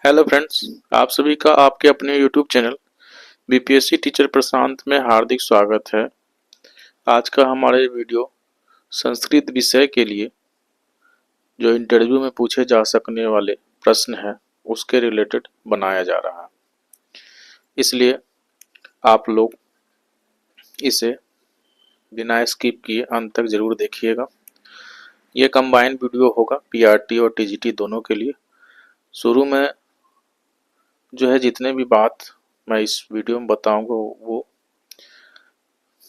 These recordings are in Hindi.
हेलो फ्रेंड्स, आप सभी का आपके अपने यूट्यूब चैनल बीपीएससी टीचर प्रशांत में हार्दिक स्वागत है। आज का हमारा ये वीडियो संस्कृत विषय के लिए जो इंटरव्यू में पूछे जा सकने वाले प्रश्न हैं उसके रिलेटेड बनाया जा रहा है, इसलिए आप लोग इसे बिना स्किप किए अंत तक ज़रूर देखिएगा। ये कंबाइंड वीडियो होगा पीआरटी और टीजीटी दोनों के लिए। शुरू में जो है जितने भी बात मैं इस वीडियो में बताऊंगा वो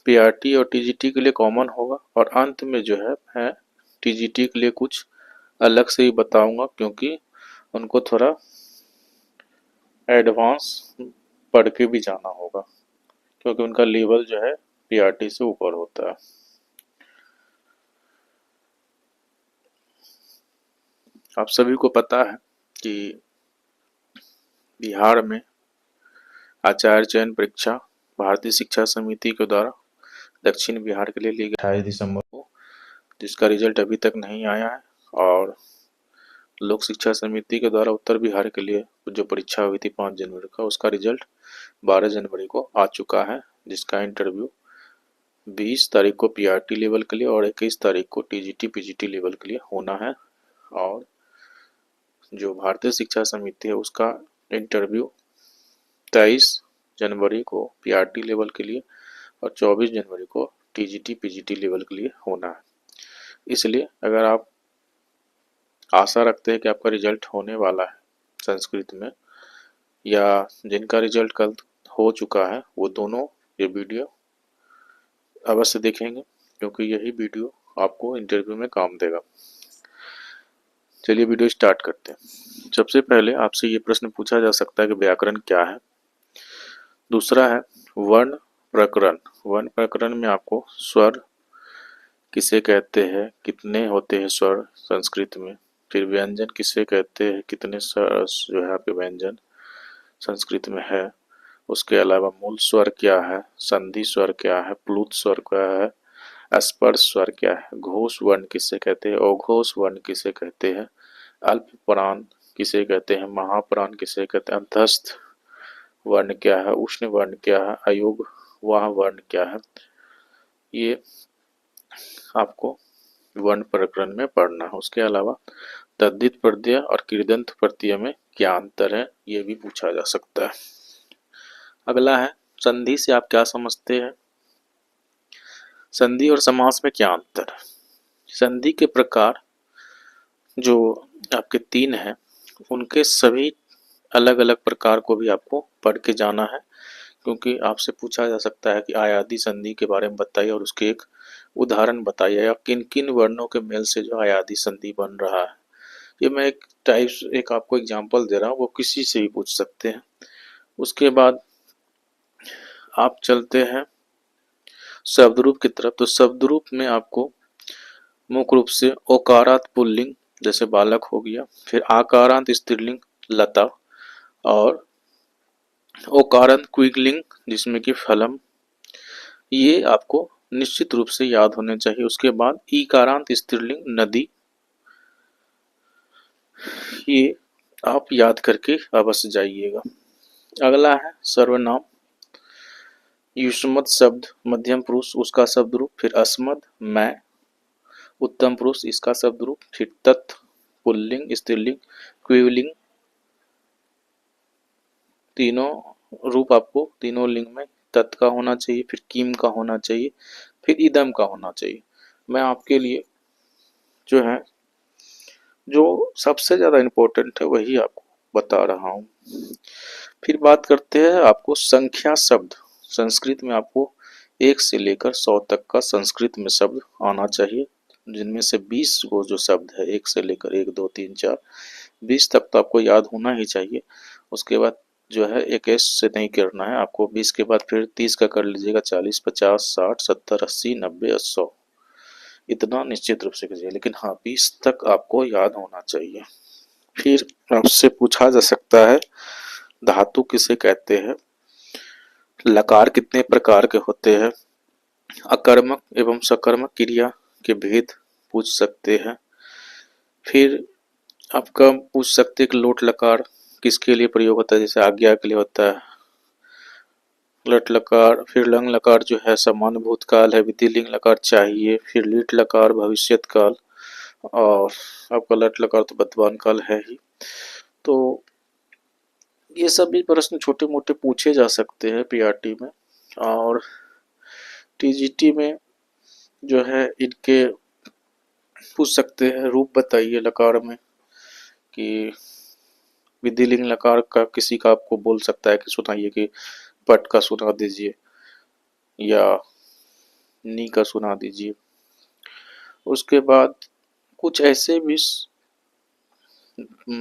पीआरटी और टीजीटी के लिए कॉमन होगा और अंत में जो है मैं टीजीटी के लिए कुछ अलग से ही बताऊंगा, क्योंकि उनको थोड़ा एडवांस पढ़ के भी जाना होगा, क्योंकि उनका लेवल जो है पीआरटी से ऊपर होता है। आप सभी को पता है कि बिहार में आचार्य चयन परीक्षा भारतीय शिक्षा समिति के द्वारा दक्षिण बिहार के लिए ली गई 28 दिसंबर को, जिसका रिजल्ट अभी तक नहीं आया है। और लोक शिक्षा समिति के द्वारा उत्तर बिहार के लिए जो परीक्षा हुई थी 5 जनवरी का, उसका रिजल्ट 12 जनवरी को आ चुका है, जिसका इंटरव्यू 20 तारीख को पीआरटी लेवल के लिए और 21 तारीख को टीजीटी पीजीटी लेवल के लिए होना है। और जो भारतीय शिक्षा समिति है उसका इंटरव्यू 23 जनवरी को पीआरटी लेवल के लिए और 24 जनवरी को टीजीटी पीजीटी लेवल के लिए होना है। इसलिए अगर आप आशा रखते हैं कि आपका रिजल्ट होने वाला है संस्कृत में, या जिनका रिजल्ट कल हो चुका है, वो दोनों ये वीडियो अवश्य देखेंगे, क्योंकि यही वीडियो आपको इंटरव्यू में काम देगा। चलिए वीडियो स्टार्ट करते हैं। सबसे पहले आपसे ये प्रश्न पूछा जा सकता है कि व्याकरण क्या है। दूसरा है वर्ण प्रकरण। वर्ण प्रकरण में आपको स्वर किसे कहते हैं, कितने होते हैं स्वर संस्कृत में। फिर व्यंजन किसे कहते हैं, कितने स्वर जो है आपके व्यंजन संस्कृत में है। उसके अलावा मूल स्वर क्या है, संधि स्वर क्या है, प्लुत स्वर क्या है, स्पर्श स्वर क्या है, घोष वर्ण किसे कहते हैं, अघोष वर्ण किसे कहते हैं, अल्प प्राण किसे कहते हैं, महाप्राण किसे कहते हैं, अंतस्थ वर्ण क्या है, उष्ण वर्ण क्या है, अयोग वाह वर्ण क्या है। ये आपको वर्ण प्रकरण में पढ़ना है। उसके अलावा तद्धित प्रत्यय और कृदंत प्रत्यय में क्या अंतर है, ये भी पूछा जा सकता है। अगला है संधि से आप क्या समझते हैं। संधि और समास में क्या अंतर है। संधि के प्रकार जो आपके 3 हैं, उनके सभी अलग अलग प्रकार को भी आपको पढ़ के जाना है, क्योंकि आपसे पूछा जा सकता है कि आयादी संधि के बारे में बताइए और उसके एक उदाहरण बताइए, या किन किन वर्णों के मेल से जो आयादी संधि बन रहा है। ये मैं एक आपको एग्जांपल दे रहा हूँ, वो किसी से भी पूछ सकते हैं। उसके बाद आप चलते हैं शब्द रूप की तरफ। तो शब्द रूप में आपको मुख्य रूप से ओकारांत पुल्लिंग जैसे बालक हो गया, फिर आकारांत स्त्रीलिंग लता, और ओकारांत क्विकलिंग जिसमें कि फलम, ये आपको निश्चित रूप से याद होने चाहिए। उसके बाद ईकारांत स्त्रीलिंग नदी, ये आप याद करके अवश्य जाइएगा। अगला है सर्वनाम। युष्मत शब्द मध्यम पुरुष उसका शब्द रूप, फिर अस्मद मैं उत्तम पुरुष इसका शब्द रूप, फिर तत् पुल्लिंग स्त्रीलिंग क्विलिंग, तीनों रूप आपको तीनों लिंग में तत् का होना चाहिए, फिर किम का होना चाहिए, फिर इदम का होना चाहिए। मैं आपके लिए जो है जो सबसे ज़्यादा इम्पोर्टेंट है वही आपको बता रहा हूँ। फिर बात करते हैं आपको संख्या शब्द। संस्कृत में आपको 1 से लेकर 100 तक का संस्कृत में शब्द आना चाहिए, जिनमें से 20 वो जो शब्द है 1 से लेकर 1 2 3 4 20 तक तो आपको याद होना ही चाहिए। उसके बाद जो है 21 से नहीं करना है आपको, 20 के बाद फिर 30 का कर लीजिएगा, 40 50 60 70 80 90 100, इतना निश्चित रूप से कीजिए। लेकिन हाँ 20 तक आपको याद होना चाहिए। फिर आपसे पूछा जा सकता है धातु किसे कहते हैं, लकार कितने प्रकार के होते हैं, अकर्मक एवं सकर्मक क्रिया के भेद पूछ सकते हैं। फिर आपका पूछ सकते हैं कि लोट लकार किसके लिए प्रयोग होता है, जैसे आज्ञा के लिए होता है लट लकार, फिर लंग लकार जो है सामान्य भूतकाल है, विधिलिंग लकार चाहिए, फिर लिट लकार भविष्यत काल, और आपका लट लकार तो वर्तमान काल है ही। तो ये सब भी प्रश्न छोटे मोटे पूछे जा सकते हैं पीआरटी में, और टीजीटी में जो है इनके पूछ सकते हैं रूप बताइए लकार में, कि विधिलिंग लकार का किसी का आपको बोल सकता है कि सुनाइए कि पट का सुना दीजिए या नी का सुना दीजिए। उसके बाद कुछ ऐसे भी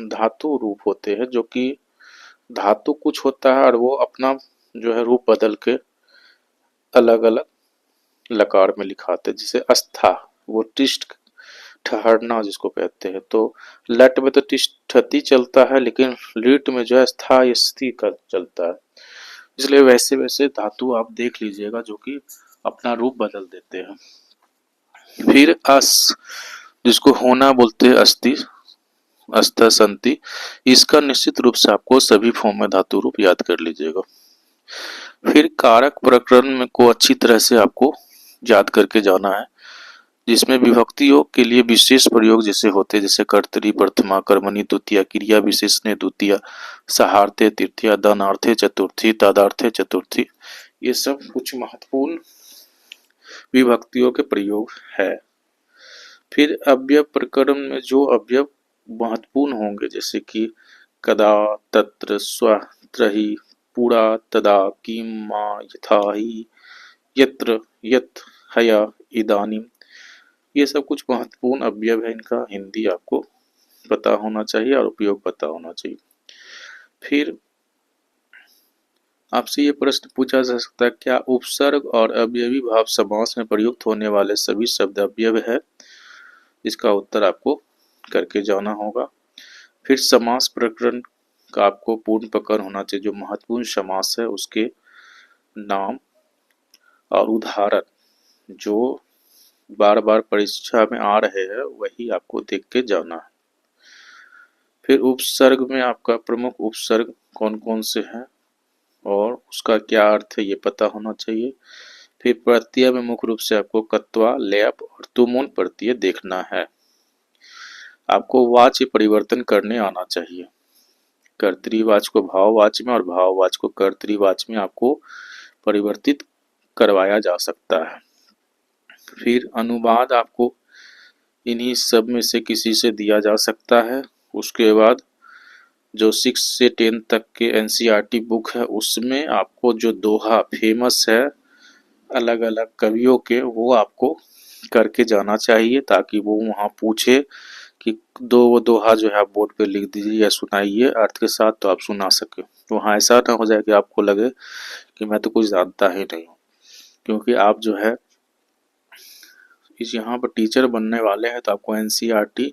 धातु रूप होते हैं जो कि धातु कुछ होता है और वो अपना जो है रूप बदल के अलग अलग लकार में लिखाते हैं, जैसे अस्था, वो तिष्ठ ठहरना जिसको कहते हैं। तो लट में तो तिष्ठति चलता है, लेकिन लिट में जो है स्थायस्ति का चलता है। इसलिए वैसे वैसे धातु आप देख लीजिएगा जो कि अपना रूप बदल देते हैं। फिर अस, जिसको होना बोलते हैं, अस्थि, अस्थ संति, इसका निश्चित रूप से आपको सभी फॉर्म में धातु रूप याद कर लीजिएगा। फिर कारक प्रकरण में को अच्छी तरह से आपको याद करके जाना है, जिसमें विभक्तियों के लिए विशेष प्रयोग जैसे होते हैं, जैसे कर्तरी प्रथमा, कर्मणि द्वितीया, क्रिया विशेषणे द्वितीया, सहार्थे तृतीया, दानार्थे चतुर्थी, तदार्थे चतुर्थी। ये सब कुछ महत्वपूर्ण विभक्तियों के प्रयोग है। फिर अव्यय प्रकरण में जो अव्यय महत्वपूर्ण होंगे, जैसे कि कदा, तत्र, स्व, त्रहि, पुरा, तदा, किम, मा, यथा, हि, यत्र, यत्, हया, इदानीम, ये सब कुछ महत्वपूर्ण अवयव है। इनका हिंदी आपको पता होना चाहिए और उपयोग पता होना चाहिए। फिर आपसे ये प्रश्न पूछा जा सकता है, क्या उपसर्ग और अवयवी भाव समास में प्रयुक्त होने वाले सभी शब्द अवयव है? इसका उत्तर आपको करके जाना होगा। फिर समास प्रकरण का आपको पूर्ण पकड़ होना चाहिए, जो महत्वपूर्ण समास है उसके नाम और उदाहरण जो बार बार परीक्षा में आ रहे हैं वही आपको देख के जाना है। फिर उपसर्ग में आपका प्रमुख उपसर्ग कौन कौन से हैं और उसका क्या अर्थ है ये पता होना चाहिए। फिर प्रत्यय में मुख्य रूप से आपको कत्वा, लैप और तुमुल प्रत्यय देखना है। आपको वाच्य परिवर्तन करने आना चाहिए। कर्तृवाच्य को भाववाच्य में और भाववाच्य को कर्तृवाच्य में आपको परिवर्तित करवाया जा सकता है। फिर अनुवाद आपको इन्हीं सब में से किसी से दिया जा सकता है। उसके बाद जो 6 से 10 तक के एनसीईआरटी बुक है उसमें आपको जो दोहा फेमस है अलग अलग कवियों के, वो आपको करके जाना चाहिए, ताकि वो वहाँ पूछे कि वो दोहा जो है आप बोर्ड पे लिख दीजिए या सुनाइए अर्थ के साथ, तो आप सुना सके। वहाँ ऐसा ना हो जाए कि आपको लगे कि मैं तो कुछ जानता ही नहीं हूँ, क्योंकि आप जो है इस यहाँ पर टीचर बनने वाले हैं तो आपको एनसीईआरटी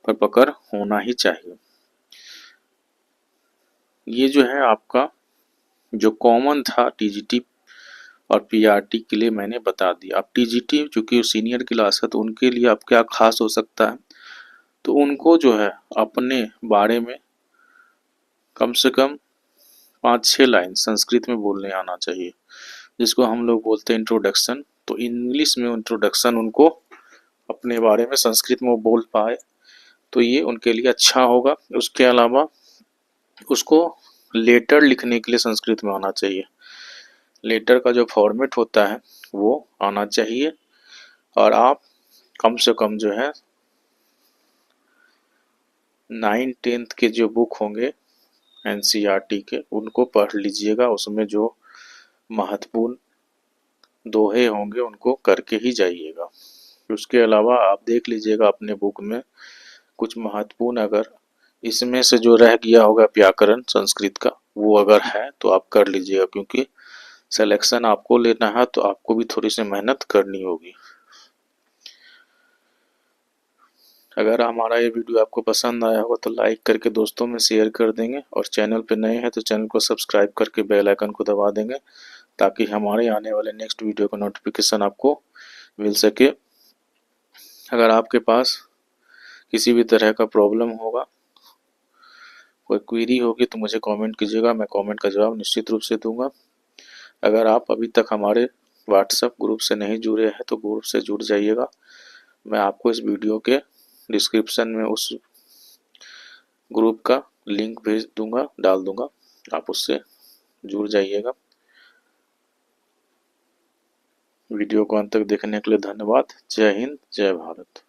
पर पकड़ होना ही चाहिए। ये जो है आपका जो कॉमन था टीजीटी और पीआरटी के लिए मैंने बता दिया। अब टीजीटी चूंकि सीनियर क्लास है तो उनके लिए अब क्या खास हो सकता है, तो उनको जो है अपने बारे में कम से कम 5-6 लाइन संस्कृत में बोलने आना चाहिए, जिसको हम लोग बोलते हैं इंट्रोडक्शन। तो इंग्लिश में इंट्रोडक्शन उनको अपने बारे में संस्कृत में वो बोल पाए तो ये उनके लिए अच्छा होगा। उसके अलावा उसको लेटर लिखने के लिए संस्कृत में आना चाहिए। लेटर का जो फॉर्मेट होता है वो आना चाहिए, और आप कम से कम जो है 9-10 के जो बुक होंगे एनसीईआरटी के उनको पढ़ लीजिएगा। उसमें जो महत्वपूर्ण दोहे होंगे उनको करके ही जाइएगा। उसके अलावा आप देख लीजिएगा अपने बुक में कुछ महत्वपूर्ण अगर इसमें से जो रह गया होगा व्याकरण संस्कृत का वो अगर है तो आप कर लीजिएगा, क्योंकि सिलेक्शन आपको लेना है तो आपको भी थोड़ी सी मेहनत करनी होगी। अगर हमारा ये वीडियो आपको पसंद आया होगा तो लाइक करके दोस्तों में शेयर कर देंगे, और चैनल पे नए हैं तो चैनल को सब्सक्राइब करके बेल आइकन को दबा देंगे, ताकि हमारे आने वाले नेक्स्ट वीडियो का नोटिफिकेशन आपको मिल सके। अगर आपके पास किसी भी तरह का प्रॉब्लम होगा कोई क्वेरी होगी तो मुझे कमेंट कीजिएगा, मैं कमेंट का जवाब निश्चित रूप से दूंगा। अगर आप अभी तक हमारे व्हाट्सएप ग्रुप से नहीं जुड़े हैं तो ग्रुप से जुड़ जाइएगा। मैं आपको इस वीडियो के डिस्क्रिप्शन में उस ग्रुप का लिंक भेज दूंगा, डाल दूंगा, आप उससे जुड़ जाइएगा। वीडियो को अंत तक देखने के लिए धन्यवाद। जय हिंद, जय भारत।